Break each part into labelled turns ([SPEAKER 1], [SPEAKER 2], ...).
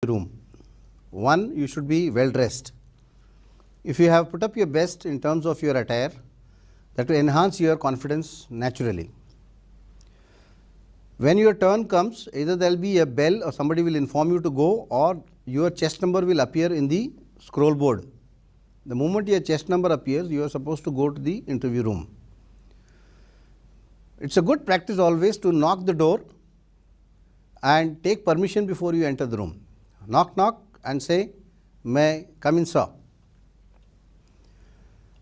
[SPEAKER 1] room. One, you should be well dressed. If you have put up your best in terms of your attire, that will enhance your confidence naturally. When your turn comes, either there will be a bell or somebody will inform you to go, or your chest number will appear in the scroll board. The moment your chest number appears, you are supposed to go to the interview room. It's a good practice always to knock the door and take permission before you enter the room. Knock, knock and say, "May come in, sir."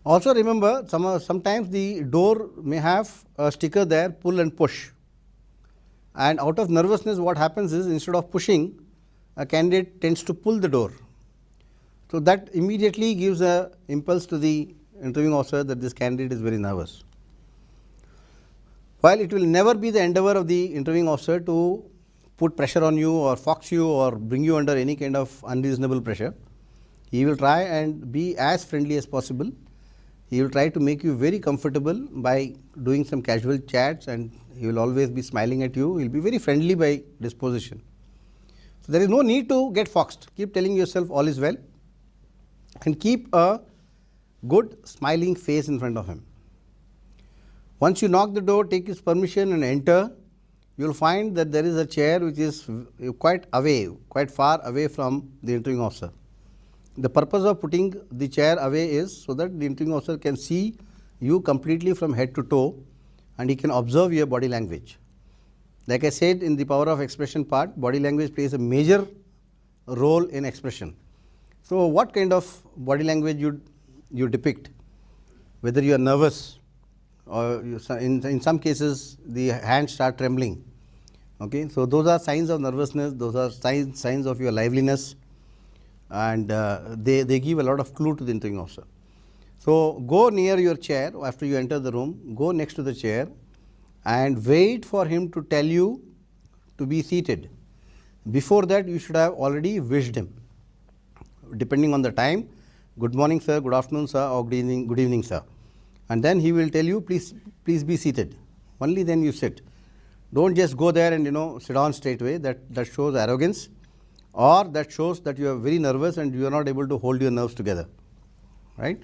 [SPEAKER 1] Also remember, sometimes the door may have a sticker there, pull and push. And out of nervousness, what happens is, instead of pushing, a candidate tends to pull the door. So that immediately gives a impulse to the interviewing officer that this candidate is very nervous. While it will never be the endeavor of the interviewing officer to put pressure on you or fox you or bring you under any kind of unreasonable pressure, he will try and be as friendly as possible. He will try to make you very comfortable by doing some casual chats, and he will always be smiling at you. He will be very friendly by disposition. So there is no need to get foxed. Keep telling yourself all is well and keep a good smiling face in front of him. Once you knock the door, take his permission and enter, you will find that there is a chair which is quite far away from the interviewing officer. The purpose of putting the chair away is so that the interviewing officer can see you completely from head to toe and he can observe your body language. Like I said in the power of expression part, body language plays a major role in expression. So what kind of body language you depict, whether you are nervous or in some cases the hands start trembling. Okay, so those are signs of nervousness, those are signs of your liveliness, and they give a lot of clue to the interviewing officer. So go near your chair after you enter the room, go next to the chair and wait for him to tell you to be seated. Before that, you should have already wished him. Depending on the time, good morning sir, good afternoon sir, or good evening sir. And then he will tell you, please be seated. Only then you sit. Don't just go there and sit down straight away. That shows arrogance, or that shows that you are very nervous and you are not able to hold your nerves together, right?